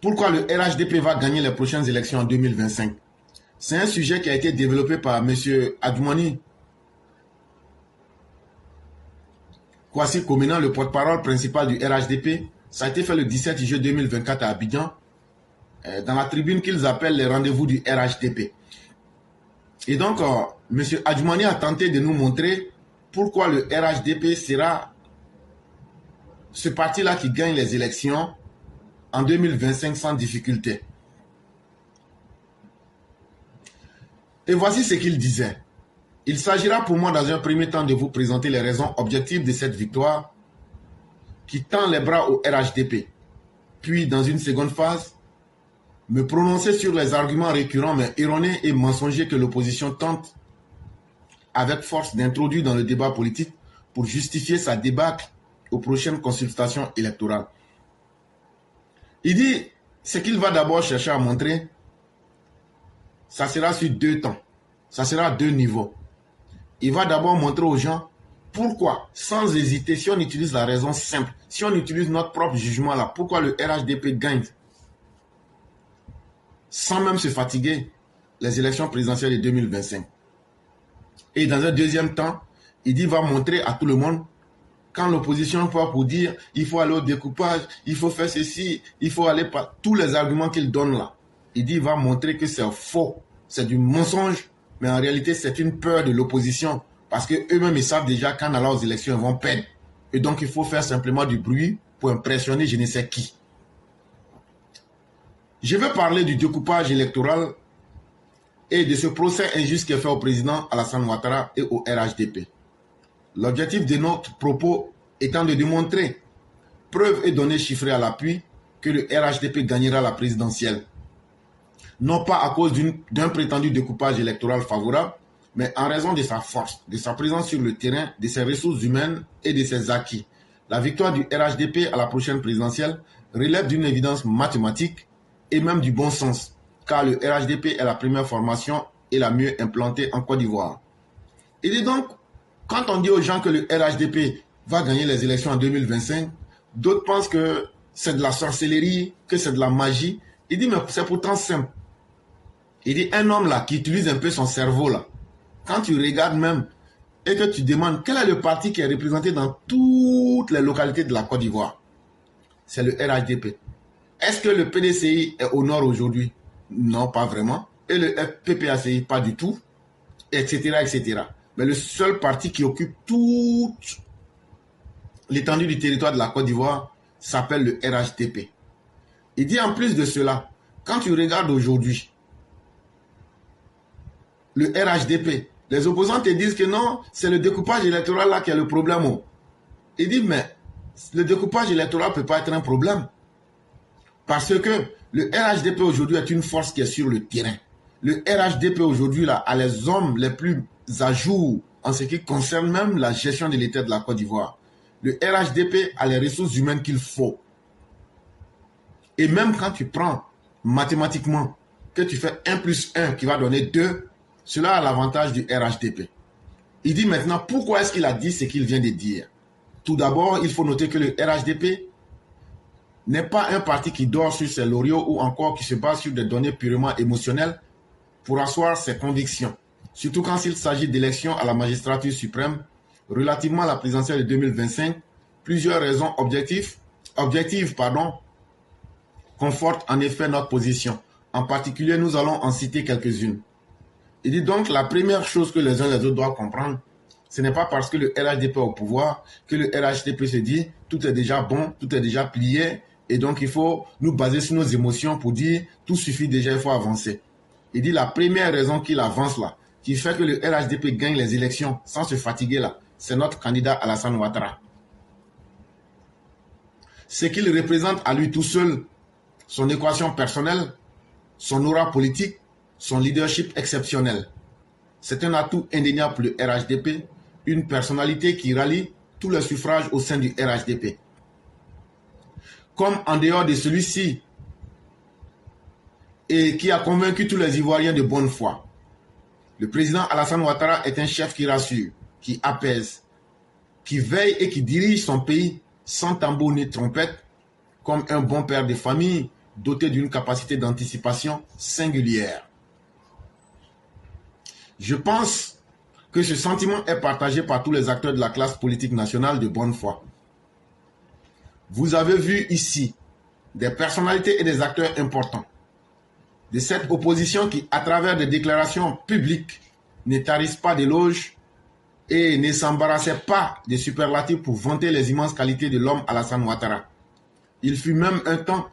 Pourquoi le RHDP va gagner les prochaines élections en 2025? C'est un sujet qui a été développé par M. Adjoumani Kwasi Koménan, le porte-parole principal du RHDP. Ça a été fait le 17 juillet 2024 à Abidjan, dans la tribune qu'ils appellent les rendez-vous du RHDP. Et donc, M. Adjoumani a tenté de nous montrer pourquoi le RHDP sera ce parti-là qui gagne les élections en 2025 sans difficulté. Et voici ce qu'il disait. Il s'agira pour moi dans un premier temps de vous présenter les raisons objectives de cette victoire qui tend les bras au RHDP. Puis, dans une seconde phase, me prononcer sur les arguments récurrents mais erronés et mensongers que l'opposition tente avec force d'introduire dans le débat politique pour justifier sa débâcle aux prochaines consultations électorales. Il dit, ce qu'il va d'abord chercher à montrer, ça sera sur 2 temps, ça sera à 2 niveaux. Il va d'abord montrer aux gens pourquoi, sans hésiter, si on utilise la raison simple, si on utilise notre propre jugement là, pourquoi le RHDP gagne sans même se fatiguer les élections présidentielles de 2025. Et dans un deuxième temps, il dit, va montrer à tout le monde, quand l'opposition va pour dire, il faut aller au découpage, il faut faire ceci, il faut aller par tous les arguments qu'il donne là. Il dit, il va montrer que c'est faux, c'est du mensonge, mais en réalité, c'est une peur de l'opposition, parce qu'eux-mêmes, ils savent déjà qu'en allant aux élections, ils vont perdre. Et donc, il faut faire simplement du bruit pour impressionner je ne sais qui. Je vais parler du découpage électoral et de ce procès injuste qui est fait au président Alassane Ouattara et au RHDP. L'objectif de notre propos étant de démontrer, preuves et données chiffrées à l'appui, que le RHDP gagnera la présidentielle. Non pas à cause d'un prétendu découpage électoral favorable, mais en raison de sa force, de sa présence sur le terrain, de ses ressources humaines et de ses acquis. La victoire du RHDP à la prochaine présidentielle relève d'une évidence mathématique et même du bon sens, car le RHDP est la première formation et la mieux implantée en Côte d'Ivoire. Et donc, quand on dit aux gens que le RHDP va gagner les élections en 2025, d'autres pensent que c'est de la sorcellerie, que c'est de la magie. Il dit, mais c'est pourtant simple. Il dit, un homme là qui utilise un peu son cerveau là, quand tu regardes même et que tu demandes quel est le parti qui est représenté dans toutes les localités de la Côte d'Ivoire, c'est le RHDP. Est-ce que le PDCI est au nord aujourd'hui? Non, pas vraiment. Et le PPACI, pas du tout, etc., etc. Mais le seul parti qui occupe toute l'étendue du territoire de la Côte d'Ivoire s'appelle le RHDP. Il dit en plus de cela, quand tu regardes aujourd'hui, le RHDP, les opposants te disent que non, c'est le découpage électoral là qui est le problème. Il dit, mais le découpage électoral ne peut pas être un problème. Parce que le RHDP aujourd'hui est une force qui est sur le terrain. Le RHDP aujourd'hui là a les hommes les plus à jour en ce qui concerne même la gestion de l'État de la Côte d'Ivoire. Le RHDP a les ressources humaines qu'il faut. Et même quand tu prends mathématiquement que tu fais 1 plus 1 qui va donner 2, cela a l'avantage du RHDP. Il dit maintenant pourquoi est-ce qu'il a dit ce qu'il vient de dire. Tout d'abord, il faut noter que le RHDP n'est pas un parti qui dort sur ses lauriers ou encore qui se base sur des données purement émotionnelles pour asseoir ses convictions. Surtout quand il s'agit d'élections à la magistrature suprême relativement à la présidentielle de 2025, plusieurs raisons objectives confortent en effet notre position. En particulier, nous allons en citer quelques-unes. Il dit donc la première chose que les uns et les autres doivent comprendre, ce n'est pas parce que le RHDP est au pouvoir que le RHDP se dit tout est déjà bon, tout est déjà plié et donc il faut nous baser sur nos émotions pour dire tout suffit déjà, il faut avancer. Il dit la première raison qu'il avance là, qui fait que le RHDP gagne les élections sans se fatiguer là, c'est notre candidat Alassane Ouattara. Ce qu'il représente à lui tout seul, son équation personnelle, son aura politique, son leadership exceptionnel. C'est un atout indéniable pour le RHDP, une personnalité qui rallie tous les suffrages au sein du RHDP. Comme en dehors de celui-ci, et qui a convaincu tous les Ivoiriens de bonne foi. Le président Alassane Ouattara est un chef qui rassure, qui apaise, qui veille et qui dirige son pays sans tambour ni trompette, comme un bon père de famille doté d'une capacité d'anticipation singulière. Je pense que ce sentiment est partagé par tous les acteurs de la classe politique nationale de bonne foi. Vous avez vu ici des personnalités et des acteurs importants de cette opposition qui, à travers des déclarations publiques, ne tarissent pas d'éloges et ne s'embarrassaient pas des superlatifs pour vanter les immenses qualités de l'homme Alassane Ouattara. Il fut même un temps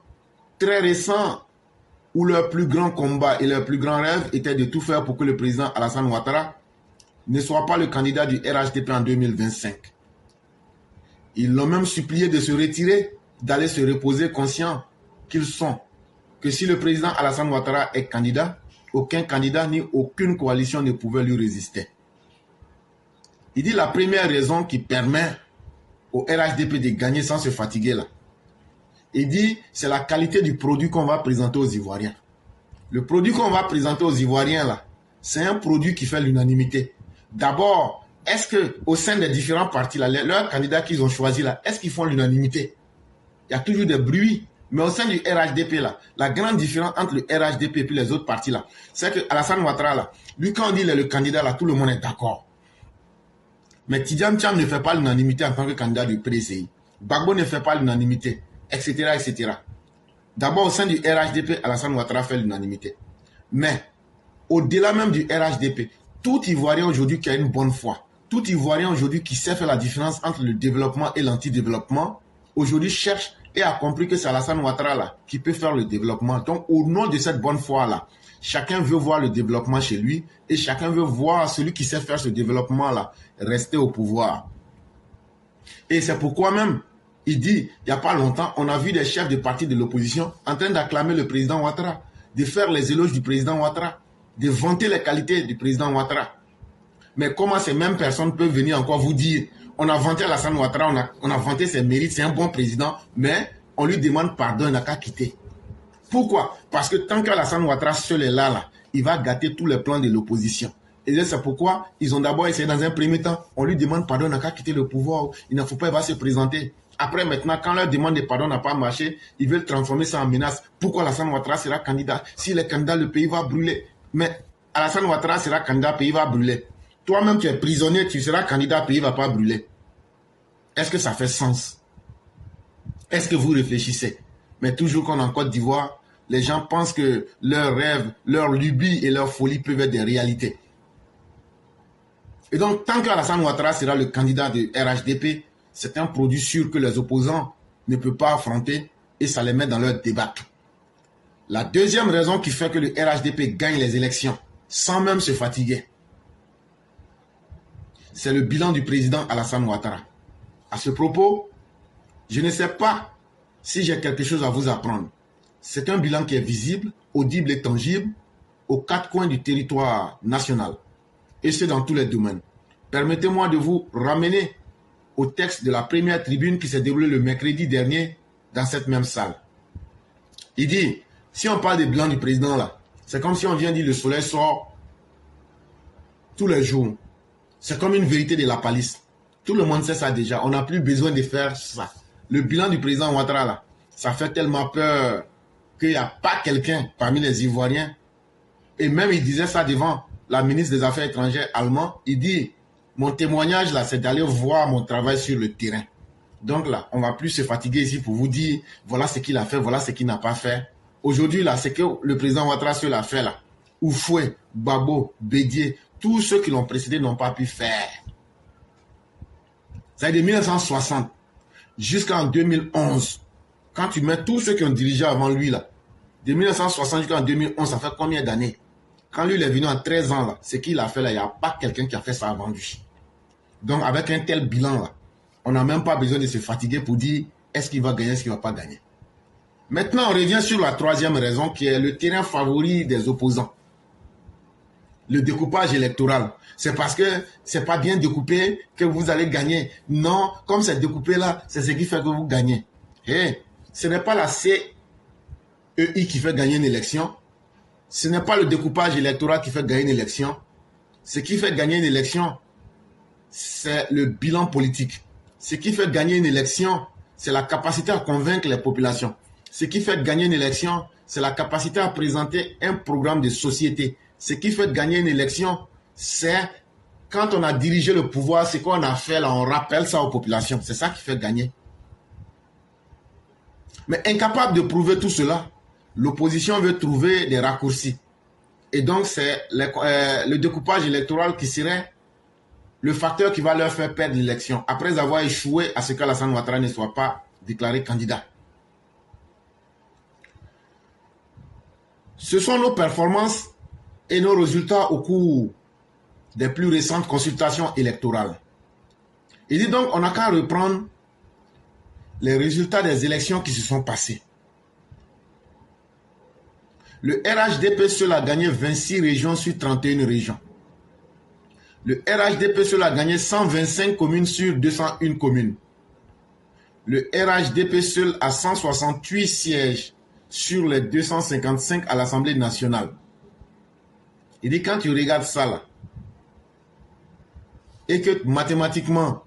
très récent où leur plus grand combat et leur plus grand rêve était de tout faire pour que le président Alassane Ouattara ne soit pas le candidat du RHDP en 2025. Ils l'ont même supplié de se retirer, d'aller se reposer, conscients qu'ils sont que si le président Alassane Ouattara est candidat, aucun candidat ni aucune coalition ne pouvait lui résister. Il dit la première raison qui permet au RHDP de gagner sans se fatiguer là. Il dit c'est la qualité du produit qu'on va présenter aux Ivoiriens. Le produit qu'on va présenter aux Ivoiriens là, c'est un produit qui fait l'unanimité. D'abord, est-ce que au sein des différents partis là, leurs candidats qu'ils ont choisis là, est-ce qu'ils font l'unanimité? Il y a toujours des bruits. Mais au sein du RHDP là, la grande différence entre le RHDP et puis les autres partis là, c'est que Alassane Ouattara là, lui quand on dit il est le candidat là, tout le monde est d'accord. Mais Tidjane Thiam ne fait pas l'unanimité en tant que candidat du PDCI. Gbagbo ne fait pas l'unanimité, etc., etc. D'abord, au sein du RHDP, Alassane Ouattara fait l'unanimité. Mais, au-delà même du RHDP, tout Ivoirien aujourd'hui qui a une bonne foi, tout Ivoirien aujourd'hui qui sait faire la différence entre le développement et l'antidéveloppement, aujourd'hui cherche et a compris que c'est Alassane Ouattara là qui peut faire le développement. Donc, au nom de cette bonne foi là, chacun veut voir le développement chez lui et chacun veut voir celui qui sait faire ce développement là rester au pouvoir. Et c'est pourquoi même, il dit, il n'y a pas longtemps, on a vu des chefs de partis de l'opposition en train d'acclamer le président Ouattara, de faire les éloges du président Ouattara, de vanter les qualités du président Ouattara. Mais comment ces mêmes personnes peuvent venir encore vous dire, on a vanté Alassane Ouattara, on a vanté ses mérites, c'est un bon président, mais on lui demande pardon, il n'a qu'à quitter. Pourquoi? Parce que tant qu'Alassane Ouattara seul est là, il va gâter tous les plans de l'opposition. Et c'est pourquoi ils ont d'abord essayé dans un premier temps, on lui demande pardon, il n'a qu'à quitter le pouvoir, il ne faut pas, il va se présenter. Après maintenant, quand leur demande de pardon n'a pas marché, ils veulent transformer ça en menace. Pourquoi Alassane Ouattara sera candidat? S'il est candidat, le pays va brûler. Mais Alassane Ouattara sera candidat, le pays va brûler. Toi-même, tu es prisonnier, tu seras candidat, le pays ne va pas brûler. Est-ce que ça fait sens? Est-ce que vous réfléchissez? Mais toujours qu'on est en Côte d'Ivoire, les gens pensent que leurs rêves, leurs lubies et leurs folies peuvent être des réalités. Et donc, tant qu'Alassane Ouattara sera le candidat de RHDP, c'est un produit sûr que les opposants ne peuvent pas affronter et ça les met dans leur débat. La deuxième raison qui fait que le RHDP gagne les élections sans même se fatiguer, c'est le bilan du président Alassane Ouattara. À ce propos, je ne sais pas si j'ai quelque chose à vous apprendre. C'est un bilan qui est visible, audible et tangible aux quatre coins du territoire national. Et c'est dans tous les domaines. Permettez-moi de vous ramener au texte de la première tribune qui s'est déroulée le mercredi dernier dans cette même salle. Il dit, si on parle du bilan du président là, c'est comme si on vient dire le soleil sort tous les jours. C'est comme une vérité de la palisse. Tout le monde sait ça déjà. On n'a plus besoin de faire ça. Le bilan du président Ouattara là, ça fait tellement peur qu'il n'y a pas quelqu'un parmi les Ivoiriens. Et même il disait ça devant la ministre des Affaires étrangères allemande. Il dit, mon témoignage là, c'est d'aller voir mon travail sur le terrain. Donc là, on ne va plus se fatiguer ici pour vous dire, voilà ce qu'il a fait, voilà ce qu'il n'a pas fait. Aujourd'hui là, c'est que le président Ouattara seul a fait là. Oufoué, Babo, Bédié, tous ceux qui l'ont précédé n'ont pas pu faire. Ça de 1960 jusqu'en 2011. Quand tu mets tous ceux qui ont dirigé avant lui là, de 1960 jusqu'en 2011, ça fait combien d'années? Quand lui il est venu en 13 ans là, ce qu'il a fait là, il n'y a pas quelqu'un qui a fait ça avant lui. Donc avec un tel bilan là, on n'a même pas besoin de se fatiguer pour dire est-ce qu'il va gagner, est-ce qu'il ne va pas gagner. Maintenant, on revient sur la troisième raison qui est le terrain favori des opposants. Le découpage électoral. C'est parce que c'est pas bien découpé que vous allez gagner. Non, comme c'est découpé là, c'est ce qui fait que vous gagnez. Et ce n'est pas la CEI qui fait gagner une élection. Ce n'est pas le découpage électoral qui fait gagner une élection. Ce qui fait gagner une élection, c'est le bilan politique. Ce qui fait gagner une élection, c'est la capacité à convaincre les populations. Ce qui fait gagner une élection, c'est la capacité à présenter un programme de société. Ce qui fait gagner une élection, c'est quand on a dirigé le pouvoir, ce qu'on a fait là, on rappelle ça aux populations. C'est ça qui fait gagner. Mais incapable de prouver tout cela, l'opposition veut trouver des raccourcis. Et donc, c'est le découpage électoral qui serait le facteur qui va leur faire perdre l'élection, après avoir échoué à ce qu'Alassane Ouattara ne soit pas déclaré candidat. Ce sont nos performances et nos résultats au cours des plus récentes consultations électorales. Il dit donc, on n'a qu'à reprendre les résultats des élections qui se sont passées. Le RHDP seul a gagné 26 régions sur 31 régions. Le RHDP seul a gagné 125 communes sur 201 communes. Le RHDP seul a 168 sièges sur les 255 à l'Assemblée nationale. Il dit quand tu regardes ça là, et que mathématiquement,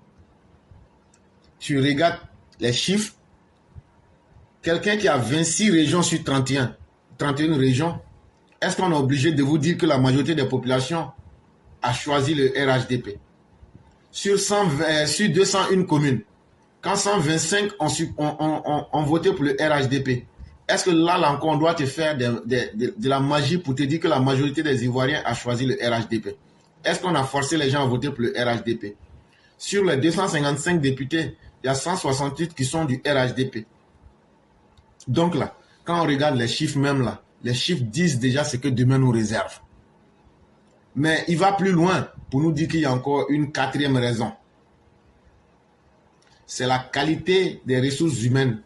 tu regardes les chiffres, quelqu'un qui a 26 régions sur 31 régions, est-ce qu'on est obligé de vous dire que la majorité des populations a choisi le RHDP? Sur 201 communes, quand 125 ont voté pour le RHDP, est-ce que là encore on doit te faire de la magie pour te dire que la majorité des Ivoiriens a choisi le RHDP? Est-ce qu'on a forcé les gens à voter pour le RHDP? Sur les 255 députés, il y a 168 qui sont du RHDP. Donc là, quand on regarde les chiffres même là, les chiffres disent déjà ce que demain nous réserve. Mais il va plus loin pour nous dire qu'il y a encore une quatrième raison. C'est la qualité des ressources humaines.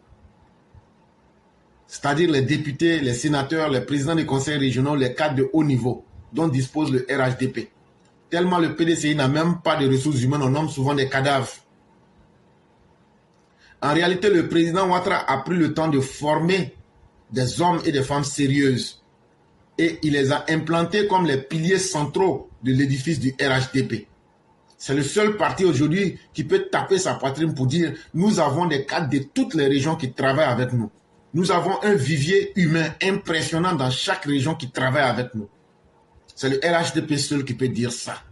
C'est-à-dire les députés, les sénateurs, les présidents des conseils régionaux, les cadres de haut niveau dont dispose le RHDP. Tellement le PDCI n'a même pas de ressources humaines, on nomme souvent des cadavres. En réalité, le président Ouattara a pris le temps de former des hommes et des femmes sérieuses. Et il les a implantés comme les piliers centraux de l'édifice du RHDP. C'est le seul parti aujourd'hui qui peut taper sa poitrine pour dire « Nous avons des cadres de toutes les régions qui travaillent avec nous. Nous avons un vivier humain impressionnant dans chaque région qui travaille avec nous. » C'est le RHDP seul qui peut dire ça.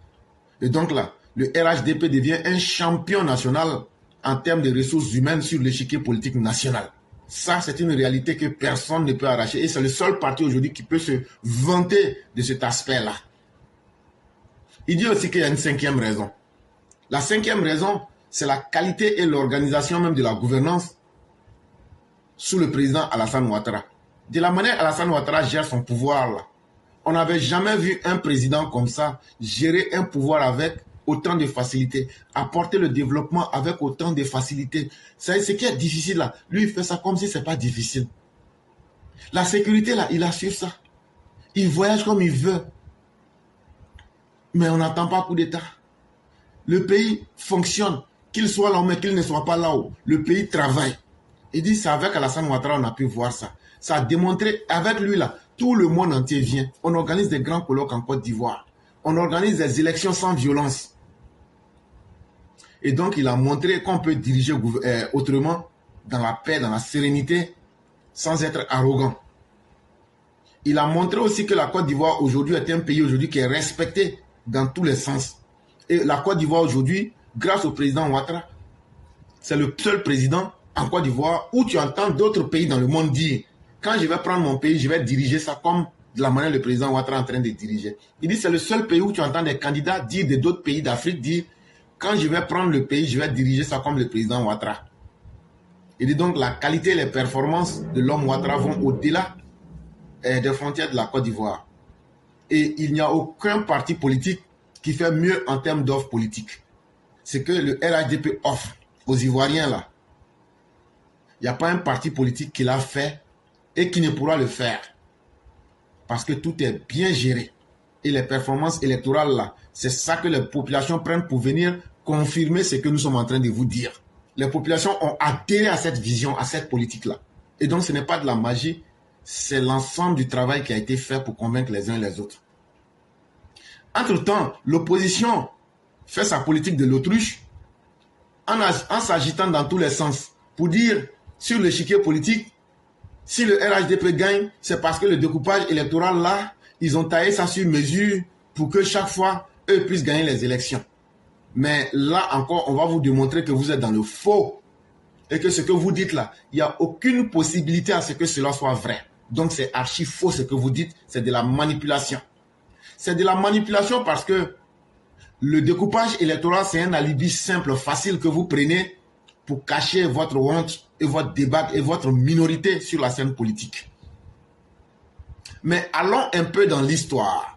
Et donc là, le RHDP devient un champion national en termes de ressources humaines sur l'échiquier politique national. Ça, c'est une réalité que personne ne peut arracher. Et c'est le seul parti aujourd'hui qui peut se vanter de cet aspect-là. Il dit aussi qu'il y a une cinquième raison. La cinquième raison, c'est la qualité et l'organisation même de la gouvernance sous le président Alassane Ouattara. De la manière Alassane Ouattara gère son pouvoir là, on n'avait jamais vu un président comme ça gérer un pouvoir avec autant de facilité, apporter le développement avec autant de facilité. C'est ce qui est difficile là. Lui, il fait ça comme si ce n'est pas difficile. La sécurité là, il assure ça. Il voyage comme il veut. Mais on n'attend pas coup d'État. Le pays fonctionne, qu'il soit là mais qu'il ne soit pas là-haut. Le pays travaille. Il dit, c'est avec Alassane Ouattara on a pu voir ça. Ça a démontré, avec lui là, tout le monde entier vient. On organise des grands colloques en Côte d'Ivoire. On organise des élections sans violence. Et donc, il a montré qu'on peut diriger autrement, dans la paix, dans la sérénité, sans être arrogant. Il a montré aussi que la Côte d'Ivoire aujourd'hui est un pays aujourd'hui qui est respecté dans tous les sens. Et la Côte d'Ivoire aujourd'hui, grâce au président Ouattara, c'est le seul président en Côte d'Ivoire où tu entends d'autres pays dans le monde dire quand je vais prendre mon pays, je vais diriger ça comme de la manière le président Ouattara est en train de diriger. Il dit c'est le seul pays où tu entends des candidats dire de d'autres pays d'Afrique dire quand je vais prendre le pays, je vais diriger ça comme le président Ouattara. Il dit donc la qualité et les performances de l'homme Ouattara vont au-delà des frontières de la Côte d'Ivoire. Et il n'y a aucun parti politique qui fait mieux en termes d'offres politiques. C'est que le RHDP offre aux Ivoiriens là. Il n'y a pas un parti politique qui l'a fait et qui ne pourra le faire. Parce que tout est bien géré. Et les performances électorales là, c'est ça que les populations prennent pour venir confirmer ce que nous sommes en train de vous dire. Les populations ont adhéré à cette vision, à cette politique-là. Et donc ce n'est pas de la magie, c'est l'ensemble du travail qui a été fait pour convaincre les uns et les autres. Entre-temps, l'opposition fait sa politique de l'autruche en s'agitant dans tous les sens pour dire sur l'échiquier politique, Si le RHDP gagne, c'est parce que le découpage électoral là, ils ont taillé ça sur mesure pour que chaque fois, eux puissent gagner les élections. Mais là encore, on va vous démontrer que vous êtes dans le faux. Et que ce que vous dites là, il n'y a aucune possibilité à ce que cela soit vrai. Donc c'est archi faux ce que vous dites, c'est de la manipulation. C'est de la manipulation parce que le découpage électoral, c'est un alibi simple, facile que vous prenez pour cacher votre honte et votre débat et votre minorité sur la scène politique. Mais allons un peu dans l'histoire.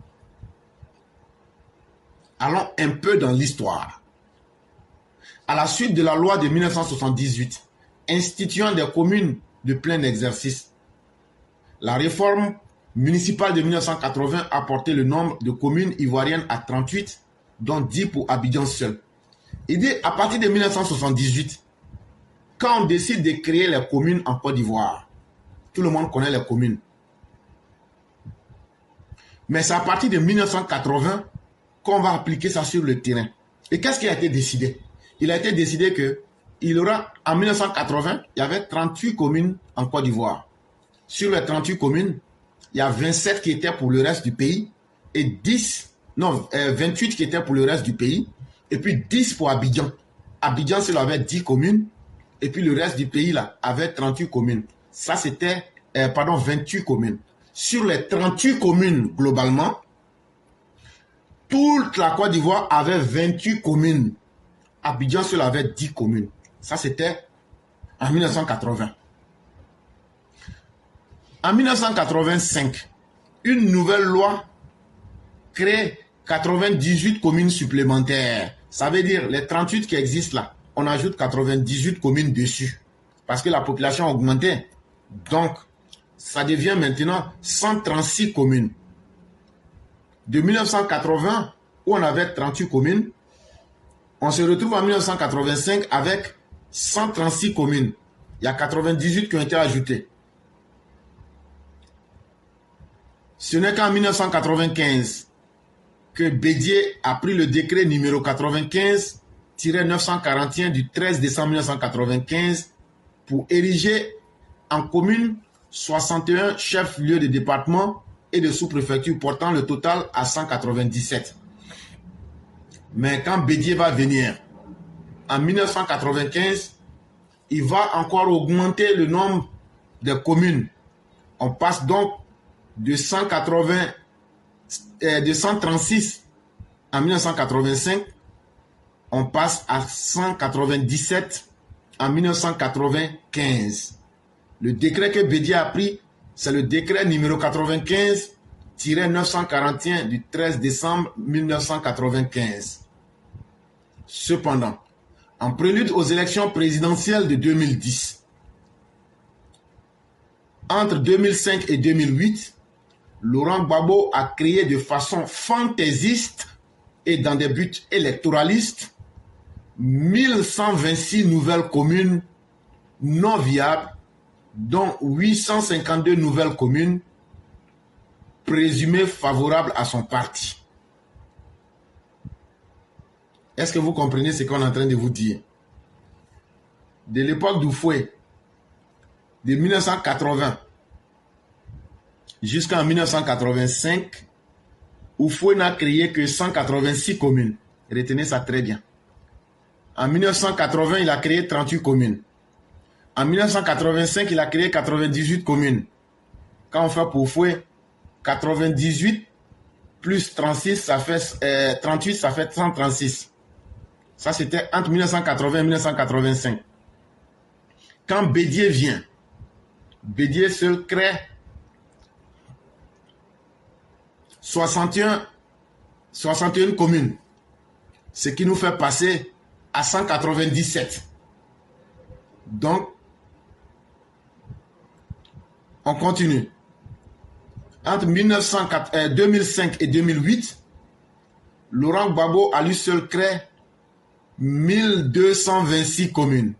Allons un peu dans l'histoire. À la suite de la loi de 1978, instituant des communes de plein exercice, la réforme municipale de 1980 a porté le nombre de communes ivoiriennes à 38, dont 10 pour Abidjan seul. Et dès à partir de 1978, quand on décide de créer les communes en Côte d'Ivoire, tout le monde connaît les communes. Mais c'est à partir de 1980 qu'on va appliquer ça sur le terrain. Et qu'est-ce qui a été décidé? Il a été décidé que il y aura, en 1980, il y avait 38 communes en Côte d'Ivoire. Sur les 38 communes, il y a 27 qui étaient pour le reste du pays et 28 qui étaient pour le reste du pays et puis 10 pour Abidjan. Abidjan, c'est avait 10 communes et puis le reste du pays là avait 38 communes. Ça, c'était, 28 communes. Sur les 38 communes, globalement, toute la Côte d'Ivoire avait 28 communes. Abidjan seul avait 10 communes. Ça, c'était en 1980. En 1985, une nouvelle loi crée 98 communes supplémentaires. Ça veut dire les 38 qui existent là, on ajoute 98 communes dessus. Parce que la population a augmenté. Donc, ça devient maintenant 136 communes. De 1980, où on avait 38 communes, on se retrouve en 1985 avec 136 communes. Il y a 98 qui ont été ajoutées. Ce n'est qu'en 1995 que Bédié a pris le décret numéro 95-941 du 13 décembre 1995 pour ériger en commune 61 chefs-lieux de département et de sous-préfecture, portant le total à 197. Mais quand Bédié va venir en 1995, il va encore augmenter le nombre de communes. On passe donc de 136 en 1985, on passe à 197 en 1995. Le décret que Bédié a pris, c'est le décret numéro 95-941 du 13 décembre 1995. Cependant, en prélude aux élections présidentielles de 2010, entre 2005 et 2008, Laurent Gbagbo a créé de façon fantaisiste et dans des buts électoralistes 1126 nouvelles communes non viables, dont 852 nouvelles communes présumées favorables à son parti. Est-ce que vous comprenez ce qu'on est en train de vous dire? De l'époque d'Oufoué, de 1980 jusqu'en 1985, Oufoué n'a créé que 186 communes. Retenez ça très bien. En 1980, il a créé 38 communes. En 1985, il a créé 98 communes. Quand on fait pour Oufoué, 98 plus 36, ça fait 38, ça fait 136. Ça, c'était entre 1980 et 1985. Quand Bédié vient, Bédié seul crée 61 communes, ce qui nous fait passer à 197. Donc, on continue. Entre 2005 et 2008, Laurent Gbagbo à lui seul crée 1226 communes.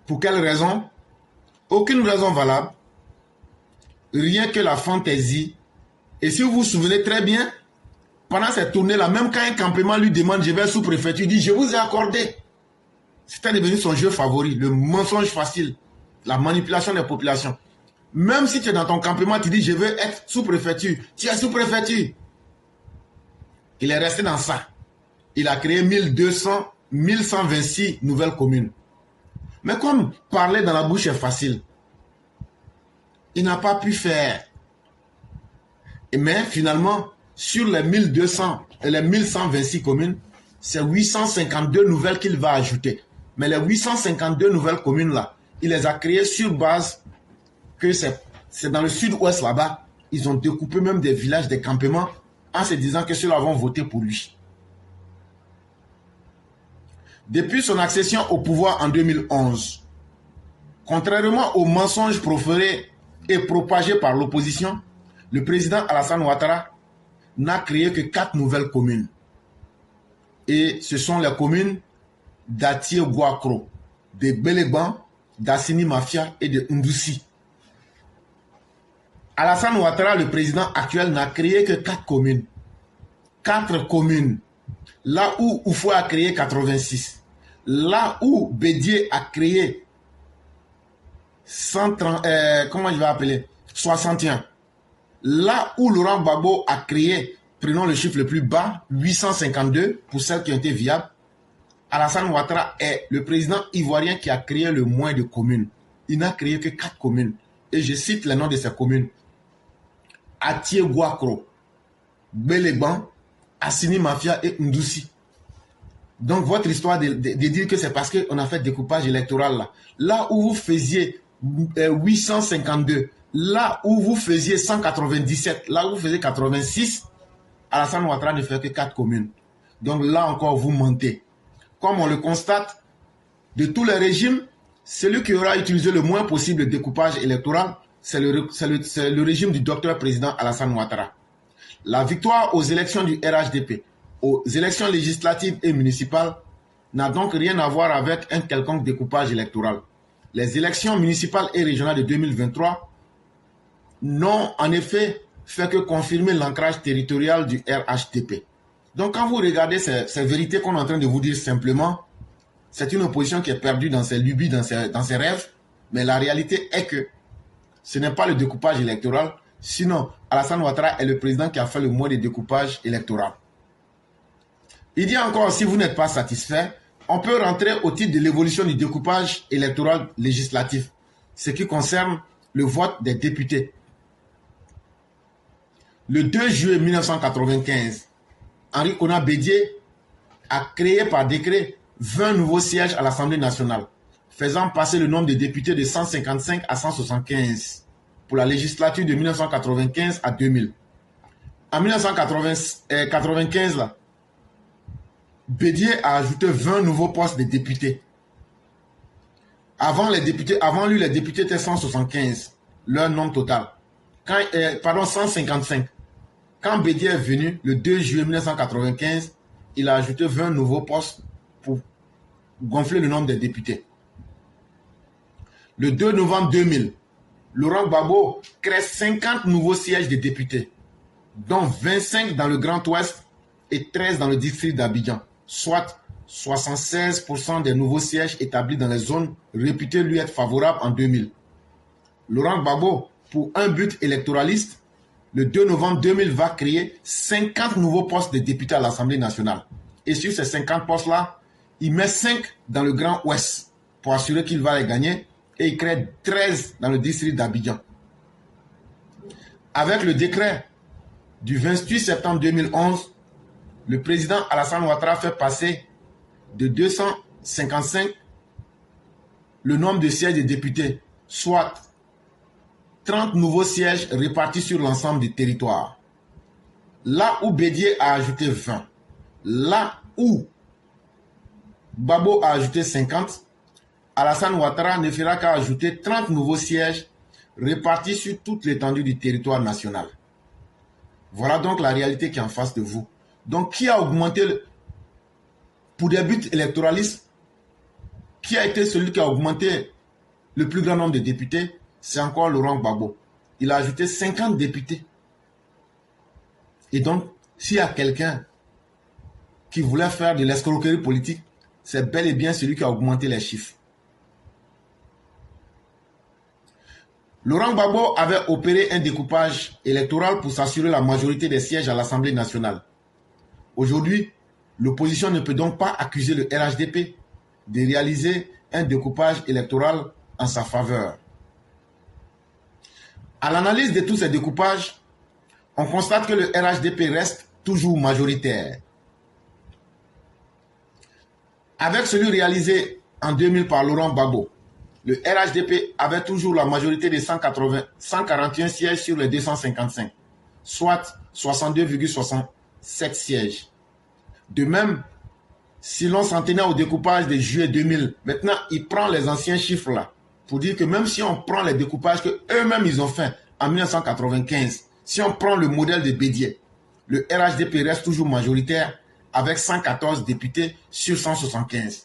Pour quelle raison? Aucune raison valable. Rien que la fantaisie. Et si vous vous souvenez très bien, pendant cette tournée-là, même quand un campement lui demande, je vais sous-préfecture, il dit, je vous ai accordé. C'était devenu son jeu favori, le mensonge facile. la manipulation des populations. Même si tu es dans ton campement, tu dis je veux être sous-préfecture. Tu es sous-préfecture. Il est resté dans ça. Il a créé 1126 nouvelles communes. Mais comme parler dans la bouche est facile, il n'a pas pu faire. Mais finalement, sur les 1200 et les 1126 communes, c'est 852 nouvelles qu'il va ajouter. Mais les 852 nouvelles communes-là, il les a créées sur base que c'est dans le sud-ouest là-bas. Ils ont découpé même des villages, des campements, en se disant que ceux-là vont voter pour lui. Depuis son accession au pouvoir en 2011, contrairement aux mensonges proférés et propagés par l'opposition, le président Alassane Ouattara n'a créé que 4 nouvelles communes. Et ce sont les communes d'Atié-Gouakro, de Belegban, d'Assini Mafia et de Ndoussi. Alassane Ouattara, le président actuel, n'a créé que 4 communes. 4 communes. Là où Oufou a créé 86. Là où Bédié a créé 61. Là où Laurent Gbagbo a créé, prenons le chiffre le plus bas, 852 pour celles qui ont été viables, Alassane Ouattara est le président ivoirien qui a créé le moins de communes. Il n'a créé que 4 communes. Et je cite les noms de ces communes. Atié-Gouakro, Belegban, Assini Mafia et Ndoussi. Donc votre histoire de dire que c'est parce qu'on a fait découpage électoral là. Là où vous faisiez 852, là où vous faisiez 197, là où vous faisiez 86, Alassane Ouattara ne fait que 4 communes. Donc là encore vous mentez. Comme on le constate, de tous les régimes, celui qui aura utilisé le moins possible le découpage électoral, c'est le régime du docteur président Alassane Ouattara. La victoire aux élections du RHDP, aux élections législatives et municipales, n'a donc rien à voir avec un quelconque découpage électoral. Les élections municipales et régionales de 2023 n'ont en effet fait que confirmer l'ancrage territorial du RHDP. Donc quand vous regardez ces vérités qu'on est en train de vous dire simplement, c'est une opposition qui est perdue dans ses lubies, dans ses rêves, mais la réalité est que ce n'est pas le découpage électoral, sinon Alassane Ouattara est le président qui a fait le moins de découpage électoral. Il dit encore, si vous n'êtes pas satisfait, on peut rentrer au titre de l'évolution du découpage électoral législatif, ce qui concerne le vote des députés. Le 2 juillet 1995, Henri Konan Bédié a créé par décret 20 nouveaux sièges à l'Assemblée nationale, faisant passer le nombre de députés de 155 à 175 pour la législature de 1995 à 2000. En 1995, là, Bédié a ajouté 20 nouveaux postes de députés. Avant lui, les députés étaient 175, leur nombre total. 155. Quand Bédié est venu, le 2 juillet 1995, il a ajouté 20 nouveaux postes pour gonfler le nombre des députés. Le 2 novembre 2000, Laurent Gbagbo crée 50 nouveaux sièges de députés, dont 25 dans le Grand Ouest et 13 dans le district d'Abidjan, soit 76% des nouveaux sièges établis dans les zones réputées lui être favorables en 2000. Laurent Gbagbo, pour un but électoraliste, le 2 novembre 2000 va créer 50 nouveaux postes de députés à l'Assemblée nationale. Et sur ces 50 postes-là, il met 5 dans le Grand Ouest pour assurer qu'il va les gagner et il crée 13 dans le district d'Abidjan. Avec le décret du 28 septembre 2011, le président Alassane Ouattara fait passer de 255 le nombre de sièges de députés, soit 30 nouveaux sièges répartis sur l'ensemble du territoire. Là où Bédié a ajouté 20, là où Gbagbo a ajouté 50, Alassane Ouattara ne fera qu'à ajouter 30 nouveaux sièges répartis sur toute l'étendue du territoire national. Voilà donc la réalité qui est en face de vous. Donc qui a augmenté, pour des buts électoralistes, qui a été celui qui a augmenté le plus grand nombre de députés? C'est encore Laurent Gbagbo. Il a ajouté 50 députés. Et donc, s'il y a quelqu'un qui voulait faire de l'escroquerie politique, c'est bel et bien celui qui a augmenté les chiffres. Laurent Gbagbo avait opéré un découpage électoral pour s'assurer la majorité des sièges à l'Assemblée nationale. Aujourd'hui, l'opposition ne peut donc pas accuser le RHDP de réaliser un découpage électoral en sa faveur. À l'analyse de tous ces découpages, on constate que le RHDP reste toujours majoritaire. Avec celui réalisé en 2000 par Laurent Gbagbo, le RHDP avait toujours la majorité de 141 sièges sur les 255, soit 62,67 sièges. De même, si l'on s'en tenait au découpage de juillet 2000, maintenant il prend les anciens chiffres là, pour dire que même si on prend les découpages qu'eux-mêmes ils ont fait en 1995, si on prend le modèle de Bédier, le RHDP reste toujours majoritaire avec 114 députés sur 175.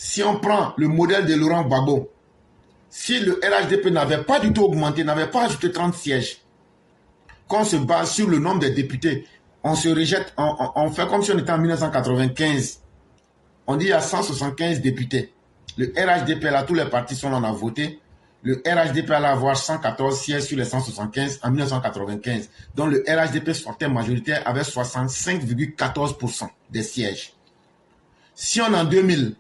Si on prend le modèle de Laurent Gbagbo, si le RHDP n'avait pas du tout augmenté, n'avait pas ajouté 30 sièges, qu'on se base sur le nombre de députés, on se rejette, on fait comme si on était en 1995. On dit il y a 175 députés. Le RHDP, là, tous les partis sont là, on a voté. Le RHDP allait avoir 114 sièges sur les 175 en 1995. Donc le RHDP sortait majoritaire avec 65,14% des sièges. Si on en 2000,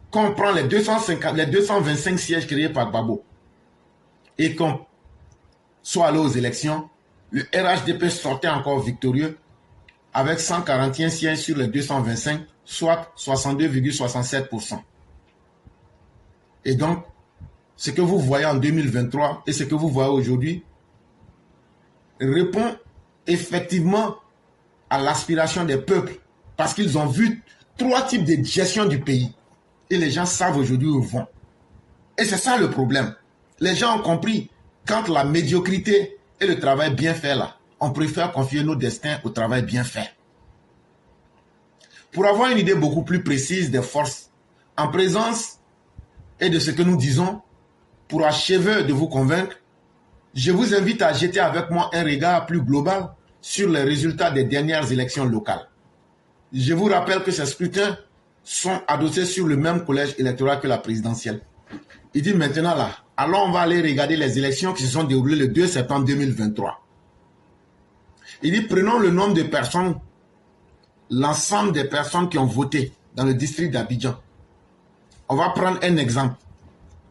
qu'on prend les 225 sièges créés par Gbagbo et qu'on soit allé aux élections, le RHDP sortait encore victorieux avec 141 sièges sur les 225, soit 62,67%. Et donc, ce que vous voyez en 2023 et ce que vous voyez aujourd'hui répond effectivement à l'aspiration des peuples parce qu'ils ont vu 3 types de gestion du pays et les gens savent aujourd'hui où ils vont. Et c'est ça le problème. Les gens ont compris quand la médiocrité et le travail bien fait là, on préfère confier nos destins au travail bien fait. Pour avoir une idée beaucoup plus précise des forces en présence et de ce que nous disons, pour achever de vous convaincre, je vous invite à jeter avec moi un regard plus global sur les résultats des dernières élections locales. Je vous rappelle que ces scrutins sont adossés sur le même collège électoral que la présidentielle. Il dit maintenant là, alors on va aller regarder les élections qui se sont déroulées le 2 septembre 2023. Il dit prenons le nombre de personnes, l'ensemble des personnes qui ont voté dans le district d'Abidjan. On va prendre un exemple.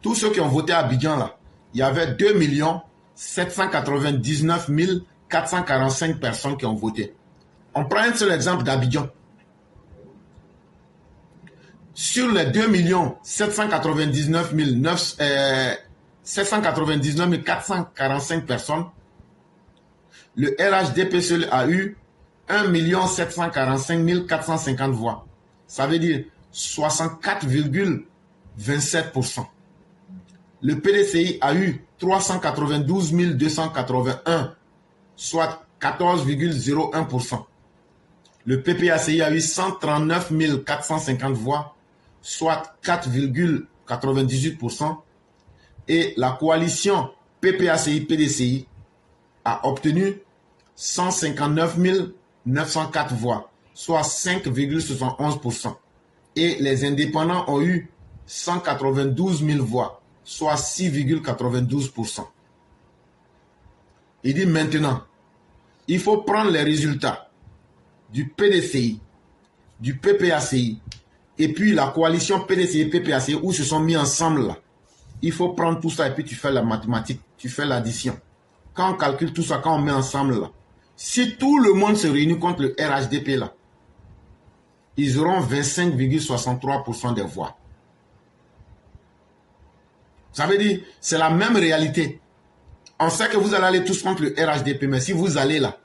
Tous ceux qui ont voté à Abidjan là, il y avait 2 799 445 personnes qui ont voté. On prend un seul exemple d'Abidjan. Sur les 2 799 445 personnes, le RHDP seul a eu 1 745 450 voix. Ça veut dire 64,27%. Le PDCI a eu 392 281, soit 14,01%. Le PPACI a eu 139 450 voix, soit 4,98%. Et la coalition PPACI-PDCI a obtenu 159 904 voix, soit 5,71%. Et les indépendants ont eu 192 000 voix, soit 6,92%. Il dit maintenant, il faut prendre les résultats du PDCI, du PPACI, et puis la coalition PDCI et PPACI où se sont mis ensemble là. Il faut prendre tout ça et puis tu fais la mathématique, tu fais l'addition. Quand on calcule tout ça, quand on met ensemble là, si tout le monde se réunit contre le RHDP là, ils auront 25,63% des voix. Ça veut dire, c'est la même réalité. On sait que vous allez aller tous contre le RHDP, mais si vous allez là,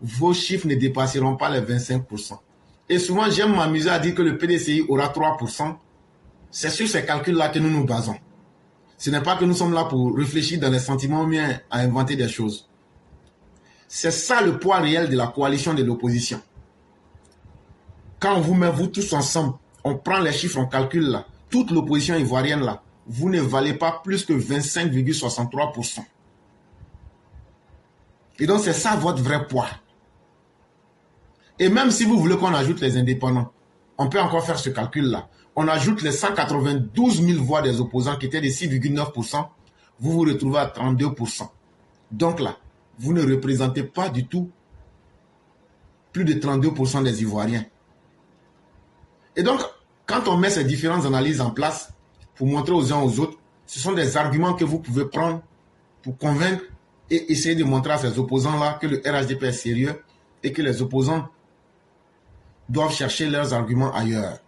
vos chiffres ne dépasseront pas les 25%. Et souvent, j'aime m'amuser à dire que le PDCI aura 3%. C'est sur ces calculs-là que nous nous basons. Ce n'est pas que nous sommes là pour réfléchir dans les sentiments ou bien à inventer des choses. C'est ça le poids réel de la coalition de l'opposition. Quand on vous met vous tous ensemble, on prend les chiffres, on calcule là, toute l'opposition ivoirienne là, vous ne valez pas plus que 25,63%. Et donc c'est ça votre vrai poids. Et même si vous voulez qu'on ajoute les indépendants, on peut encore faire ce calcul là. On ajoute les 192 000 voix des opposants qui étaient de 6,9%. vous vous retrouvez à 32%. Donc là, vous ne représentez pas du tout plus de 32% des Ivoiriens. Et donc, quand on met ces différentes analyses en place pour montrer aux uns aux autres, ce sont des arguments que vous pouvez prendre pour convaincre et essayer de montrer à ces opposants-là que le RHDP est sérieux et que les opposants doivent chercher leurs arguments ailleurs.